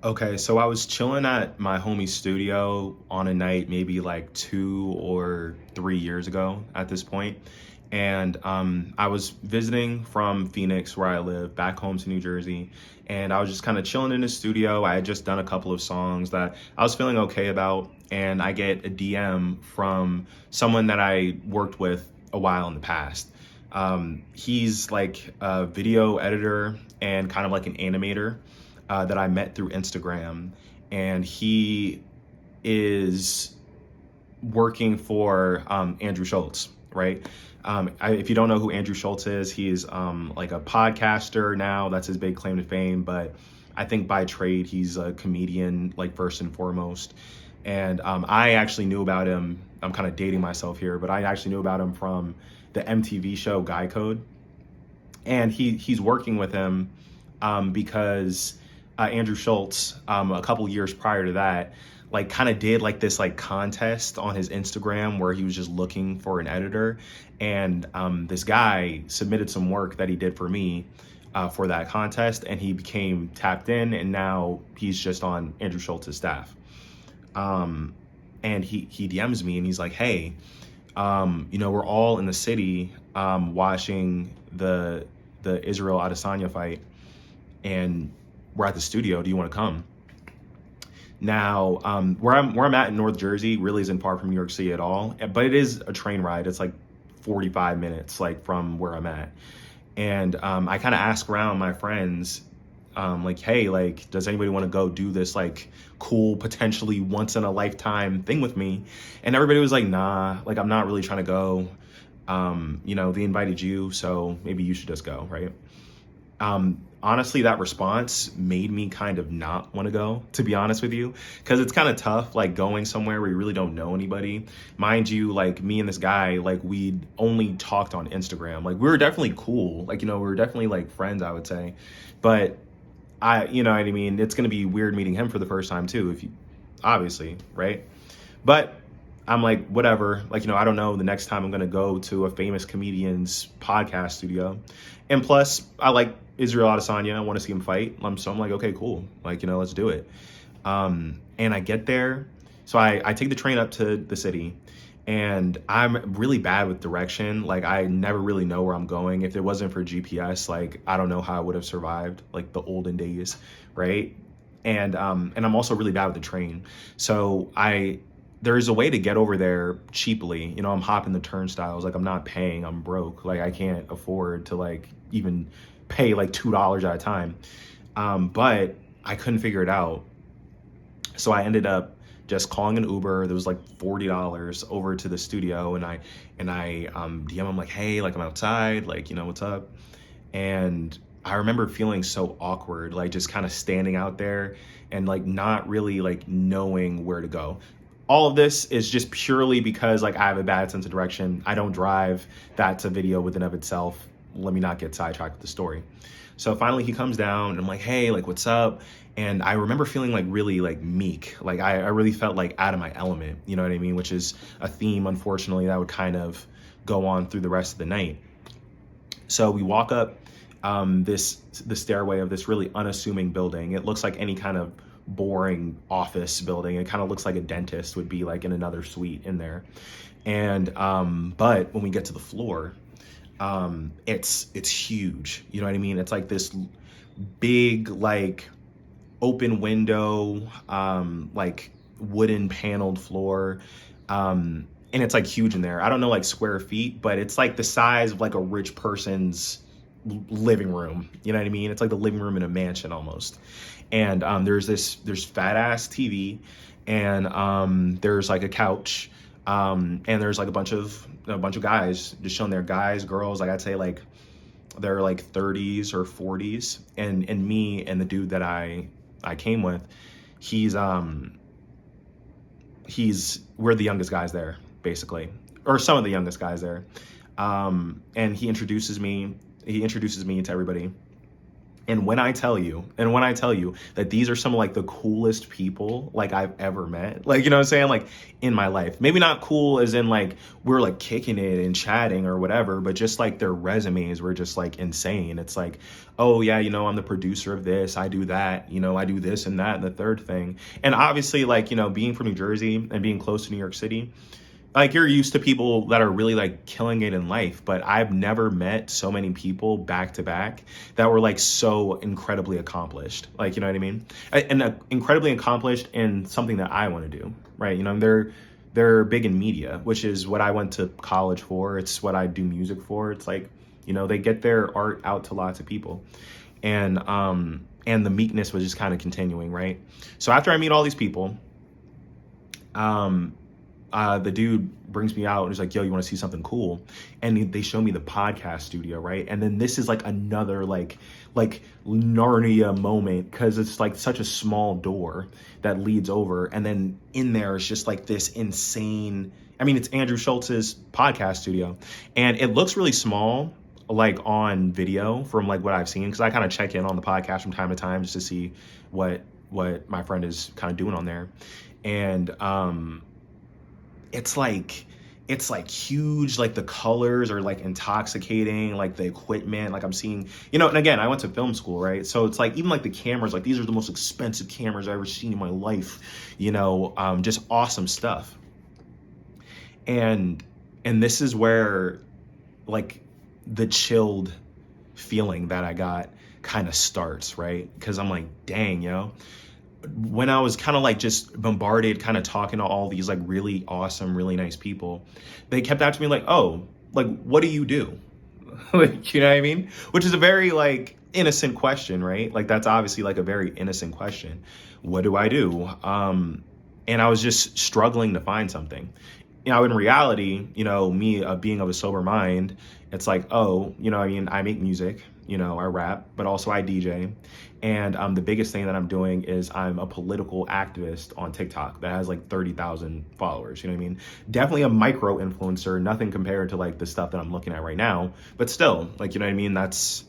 Okay, so I was chilling at my homie's studio on a night maybe like 2 or 3 years ago at this point. And I was visiting from Phoenix, where I live, back home to New Jersey. And I was just kind of chilling in the studio. I had just done a couple of songs that I was feeling okay about. And I get a DM from someone that I worked with a while in the past. He's like a video editor and kind of like an animator that I met through Instagram, and he is working for Andrew Schulz, right? If you don't know who Andrew Schulz is, he's like a podcaster now. That's his big claim to fame. But I think by trade, he's a comedian, like first and foremost. And I actually knew about him. I'm kind of dating myself here, but I actually knew about him from the MTV show Guy Code. And he's working with him because Andrew Schultz, a couple years prior to that, like kind of did like this like contest on his Instagram where he was just looking for an editor, and this guy submitted some work that he did for me for that contest, and he became tapped in, and now he's just on Andrew Schultz's staff. And he DMs me and he's like, "Hey, we're all in the city watching the Israel Adesanya fight, and we're at the studio. Do you want to come?" Now, where I'm at in North Jersey really isn't far from New York City at all, but it is a train ride. It's like 45 minutes, like from where I'm at. And I kind of ask around my friends, like, hey, like, does anybody want to go do this like cool, potentially once in a lifetime thing with me? And everybody was like, nah, like I'm not really trying to go. They invited you, so maybe you should just go, right? Honestly, that response made me kind of not want to go, to be honest with you, because it's kind of tough, like going somewhere where you really don't know anybody. Mind you, like me and this guy, like we only talked on Instagram. Like we were definitely cool. Like, we were definitely like friends, I would say. But you know what I mean? It's going to be weird meeting him for the first time too, if you, obviously, right? But I'm like, whatever. Like, I don't know the next time I'm going to go to a famous comedian's podcast studio. And plus, I like Israel Adesanya. I want to see him fight. So I'm like, okay, cool. Like, let's do it. And I get there. So I take the train up to the city, and I'm really bad with direction. Like, I never really know where I'm going. If it wasn't for GPS, like, I don't know how I would have survived, like the olden days, right? And I'm also really bad with the train. So there's a way to get over there cheaply. I'm hopping the turnstiles. Like, I'm not paying. I'm broke. Like, I can't afford to like even pay like $2 at a time. But I couldn't figure it out. So I ended up just calling an Uber. There was like $40 over to the studio, and I DM him like, hey, like I'm outside, like, what's up? And I remember feeling so awkward, like just kind of standing out there and like not really like knowing where to go. All of this is just purely because like I have a bad sense of direction. I don't drive. That's a video within of itself. Let me not get sidetracked with the story. So finally he comes down and I'm like, hey, like what's up? And I remember feeling like really like meek. Like I really felt like out of my element, you know what I mean? Which is a theme, unfortunately, that would kind of go on through the rest of the night. So we walk up the stairway of this really unassuming building. It looks like any kind of boring office building. It kind of looks like a dentist would be like in another suite in there. And but when we get to the floor, it's huge. You know what I mean? It's like this big like open window, like wooden paneled floor. And it's like huge in there. I don't know like square feet, but it's like the size of like a rich person's living room. You know what I mean? It's like the living room in a mansion almost. And there's fat ass TV, and there's like a couch, and there's like a bunch of guys just showing their guys, girls. Like I'd say like they're like 30s or 40s, and me and the dude that I came with, he's we're the youngest guys there basically, or some of the youngest guys there. And he introduces me to everybody. And when I tell you that these are some of like the coolest people like I've ever met, like, you know what I'm saying? Like in my life, maybe not cool as in like we're like kicking it and chatting or whatever, but just like their resumes were just like insane. It's like, oh yeah, you know, I'm the producer of this, I do that, you know, I do this and that and the third thing. And obviously, like, you know, being from New Jersey and being close to New York City, like you're used to people that are really like killing it in life, but I've never met so many people back to back that were like so incredibly accomplished. Like, you know what I mean? And incredibly accomplished in something that I want to do, right? You know, they're big in media, which is what I went to college for. It's what I do music for. It's like, you know, they get their art out to lots of people. And the meekness was just kind of continuing, right? So after I meet all these people, the dude brings me out and he's like, yo, you want to see something cool? And they show me the podcast studio, right? And then this is like another like Narnia moment, because it's like such a small door that leads over. And then in there is just like this insane, I mean, it's Andrew Schulz's podcast studio. And it looks really small, like on video from like what I've seen, because I kind of check in on the podcast from time to time just to see what my friend is kind of doing on there. And it's like huge, like the colors are like intoxicating, like the equipment, like I'm seeing, you know, and again, I went to film school, right? So it's like, even like the cameras, like these are the most expensive cameras I've ever seen in my life, you know, just awesome stuff. And this is where like the chilled feeling that I got kind of starts, right? Because I'm like, dang, yo, when I was kind of like just bombarded, kind of talking to all these like really awesome, really nice people, they kept asking me like, oh, like, what do you do? Like, you know what I mean? Which is a very like innocent question, right? Like that's obviously like a very innocent question. What do I do? And I was just struggling to find something. You know, in reality, you know, me being of a sober mind, it's like, oh, you know, I mean, I make music, you know, I rap, but also I DJ. And the biggest thing that I'm doing is I'm a political activist on TikTok that has like 30,000 followers. You know what I mean? Definitely a micro influencer, nothing compared to like the stuff that I'm looking at right now. But still, like, you know what I mean? That's,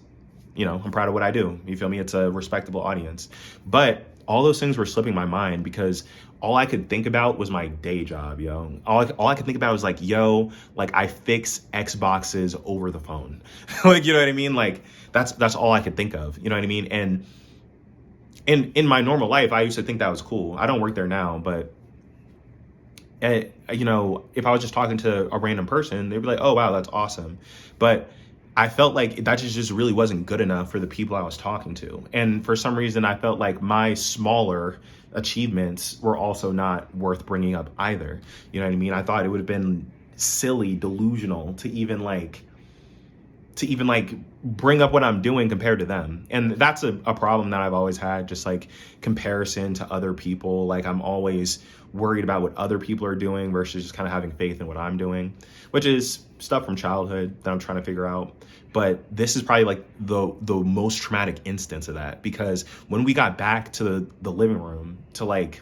you know, I'm proud of what I do. You feel me? It's a respectable audience. But all those things were slipping my mind because all I could think about was my day job, yo. All I could think about was like, yo, like I fix Xboxes over the phone. Like, you know what I mean? Like that's all I could think of. You know what I mean? And in my normal life, I used to think that was cool. I don't work there now, but you know, if I was just talking to a random person, they'd be like, oh, wow, that's awesome. But I felt like that just really wasn't good enough for the people I was talking to. And for some reason, I felt like my smaller achievements were also not worth bringing up either. You know what I mean? I thought it would have been silly, delusional to even like bring up what I'm doing compared to them. And that's a problem that I've always had, just like comparison to other people. Like I'm always worried about what other people are doing versus just kind of having faith in what I'm doing, which is stuff from childhood that I'm trying to figure out. But this is probably like the most traumatic instance of that, because when we got back to the living room to like,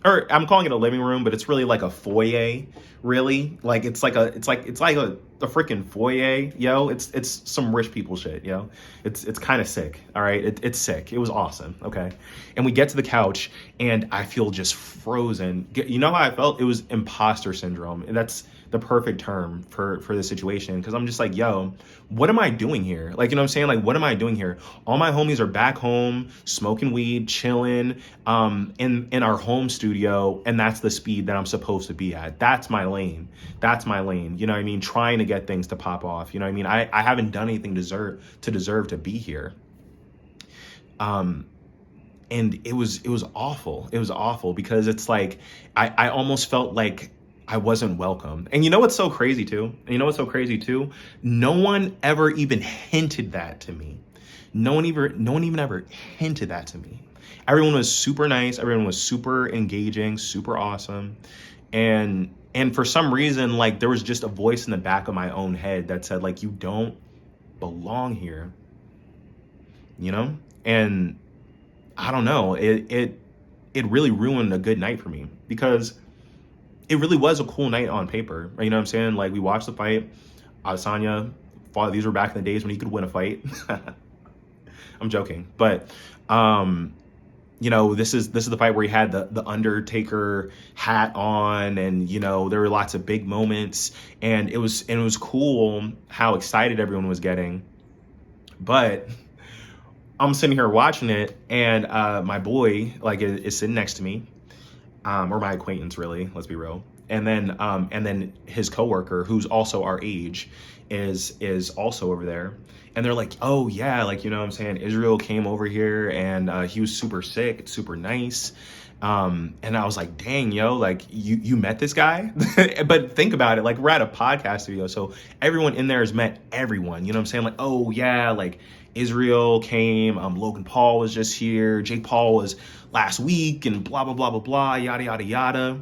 or I'm calling it a living room, but it's really like a foyer, really. Like it's like a freaking foyer, yo. It's some rich people shit, yo. It's kind of sick, all right? It's sick. It was awesome, okay? And we get to the couch, and I feel just frozen. You know how I felt? It was imposter syndrome, and that's the perfect term for the situation, because I'm just like, yo, what am I doing here? Like, you know what I'm saying? Like, what am I doing here? All my homies are back home, smoking weed, chilling, in our home studio, and that's the speed that I'm supposed to be at. That's my lane. That's my lane. You know what I mean? Trying to get things to pop off. You know what I mean? I haven't done anything to deserve to be here. And it was awful. It was awful because it's like I almost felt like I wasn't welcome. And you know what's so crazy too? No one ever even hinted that to me. No one even ever hinted that to me. Everyone was super nice. Everyone was super engaging, super awesome. And for some reason, like there was just a voice in the back of my own head that said like, you don't belong here, you know? And I don't know, it really ruined a good night for me, because it really was a cool night on paper. You know what I'm saying? Like we watched the fight. Adesanya fought. These were back in the days when he could win a fight. I'm joking. But, you know, this is the fight where he had the Undertaker hat on, and you know there were lots of big moments, and it was cool how excited everyone was getting. But I'm sitting here watching it, and my boy like is sitting next to me, or my acquaintance, really. Let's be real. And then his coworker, who's also our age, is also over there. And they're like, oh yeah, like, you know what I'm saying, Israel came over here, and he was super sick, super nice. And I was like, dang, yo, like you met this guy? But think about it, like we're at a podcast studio, so everyone in there has met everyone, you know what I'm saying? Like, oh yeah, like Israel came, Logan Paul was just here, Jake Paul was last week, and blah blah blah blah blah, yada yada yada.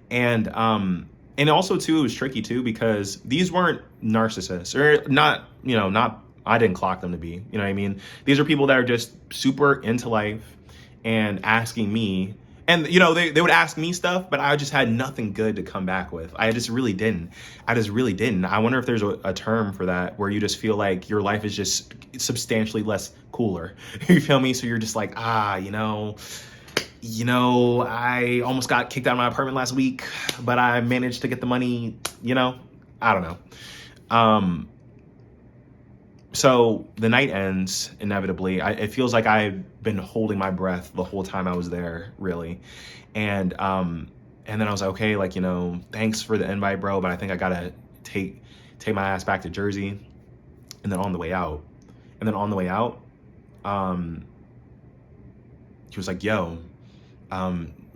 And also too, it was tricky too, because these weren't narcissists, or not, you know, not, I didn't clock them to be, you know what I mean? These are people that are just super into life and asking me, and you know, they would ask me stuff, but I just had nothing good to come back with. I just really didn't. I wonder if there's a term for that, where you just feel like your life is just substantially less cooler. You feel me? So you're just like, I almost got kicked out of my apartment last week, but I managed to get the money, you know? I don't know. So the night ends inevitably. It feels like I've been holding my breath the whole time I was there, really. And then I was like, okay, like, you know, thanks for the invite, bro, but I think I gotta take my ass back to Jersey. And then on the way out, he was like, yo,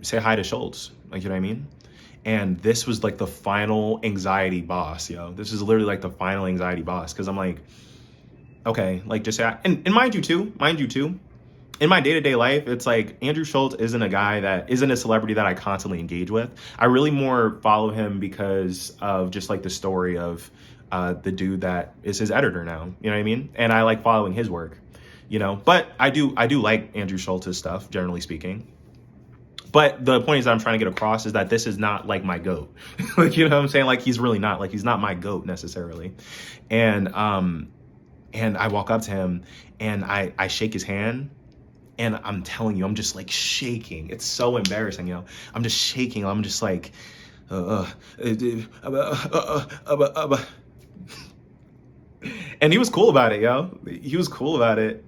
say hi to Schulz. Like, you know what I mean? And this was like the final anxiety boss, yo. This is literally like the final anxiety boss. Cause I'm like, okay, like just say, and mind you too, in my day-to-day life, it's like Andrew Schulz isn't a celebrity that I constantly engage with. I really more follow him because of just like the story of the dude that is his editor now. You know what I mean? And I like following his work, you know. But I do like Andrew Schulz's stuff, generally speaking. But the point is that I'm trying to get across is that this is not like my GOAT. Like, you know what I'm saying? Like, he's really not. Like, he's not my GOAT necessarily. And I walk up to him and I shake his hand, and I'm telling you, I'm just like shaking. It's so embarrassing, yo. I'm just shaking. I'm just like, and he was cool about it, yo. He was cool about it.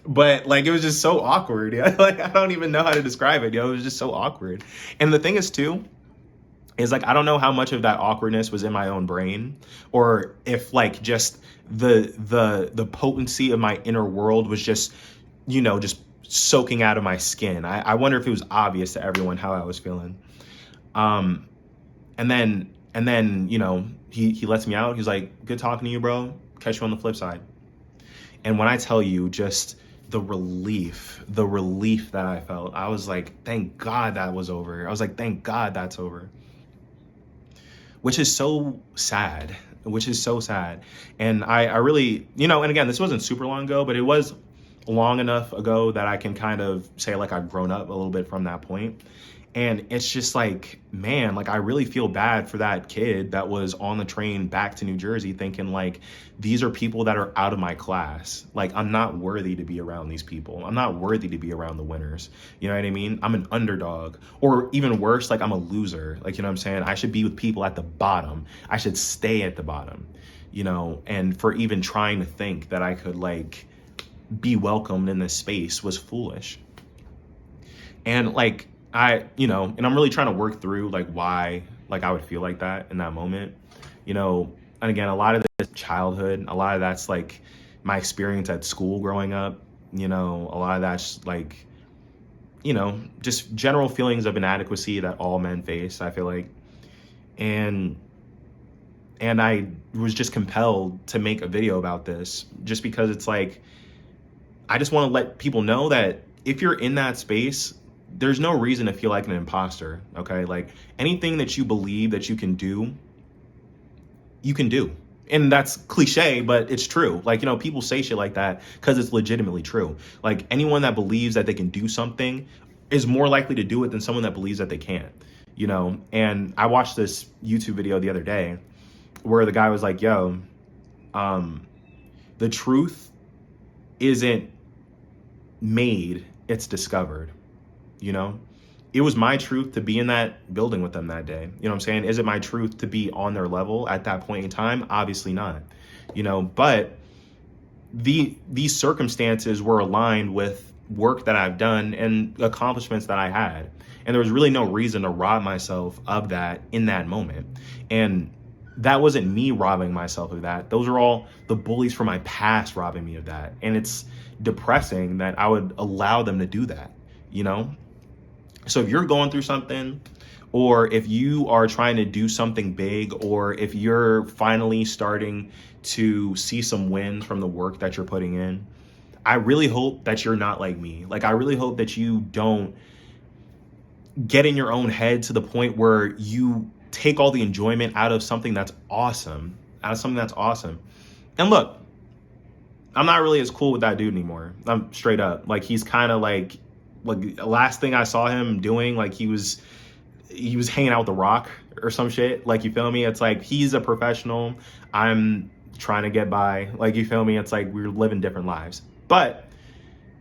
But like, it was just so awkward. Yeah. Like, I don't even know how to describe it, yo. It was just so awkward. And the thing is too, is like, I don't know how much of that awkwardness was in my own brain, or if like just the potency of my inner world was just, you know, just soaking out of my skin. I wonder if it was obvious to everyone how I was feeling. And then, you know, he lets me out. He's like, good talking to you, bro. Catch you on the flip side. And when I tell you just the relief that I felt, I was like, thank God that was over. I was like, thank God that's over. Which is so sad. And I really, you know, and again, this wasn't super long ago, but it was long enough ago that I can kind of say like I've grown up a little bit from that point. And it's just like, man, like I really feel bad for that kid that was on the train back to New Jersey thinking like, these are people that are out of my class. Like, I'm not worthy to be around these people. I'm not worthy to be around the winners. You know what I mean? I'm an underdog, or even worse, like I'm a loser. Like, you know what I'm saying? I should be with people at the bottom. I should stay at the bottom, you know? And for even trying to think that I could like be welcomed in this space was foolish. And like, you know, and I'm really trying to work through like why like I would feel like that in that moment, you know. And again, a lot of this childhood, a lot of that's like my experience at school growing up, you know, a lot of that's like, you know, just general feelings of inadequacy that all men face, I feel like. And I was just compelled to make a video about this just because it's like, I just want to let people know that if you're in that space, there's no reason to feel like an imposter, okay? Like, anything that you believe that you can do, you can do. And that's cliche, but it's true. Like, you know, people say shit like that because it's legitimately true. Like, anyone that believes that they can do something is more likely to do it than someone that believes that they can't, you know? And I watched this YouTube video the other day where the guy was like, yo, The truth isn't made, it's discovered, you know? It was my truth to be in that building with them that day. You know what I'm saying? Is it my truth to be on their level at that point in time? Obviously not, you know, but these circumstances were aligned with work that I've done and accomplishments that I had. And there was really no reason to rob myself of that in that moment. And that wasn't me robbing myself of that. Those are all the bullies from my past robbing me of that. And it's depressing that I would allow them to do that, you know? So if you're going through something, or if you are trying to do something big, or if you're finally starting to see some wins from the work that you're putting in, I really hope that you're not like me. Like, I really hope that you don't get in your own head to the point where you take all the enjoyment out of something that's awesome, And look, I'm not really as cool with that dude anymore. I'm straight up. Like, he's kind of like last thing I saw him doing, like he was hanging out with The Rock or some shit. Like, you feel me? It's like, he's a professional. I'm trying to get by. Like, you feel me? It's like we're living different lives. But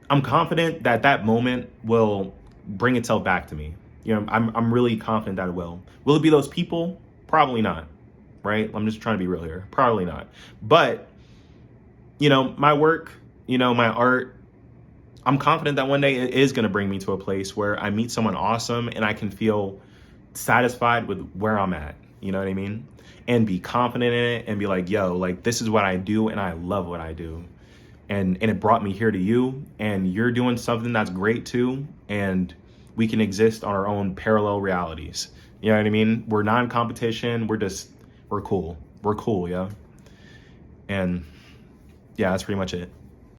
I'm confident that that moment will bring itself back to me. You know, I'm really confident that it will. Will it be those people? Probably not, right? I'm just trying to be real here. Probably not. But, you know, my work, you know, my art, I'm confident that one day it is going to bring me to a place where I meet someone awesome and I can feel satisfied with where I'm at. You know what I mean? And be confident in it and be like, yo, like, this is what I do and I love what I do. And it brought me here to you, and you're doing something that's great too. And we can exist on our own parallel realities. You know what I mean? We're non-competition. We're cool. We're cool, yo. And yeah, that's pretty much it.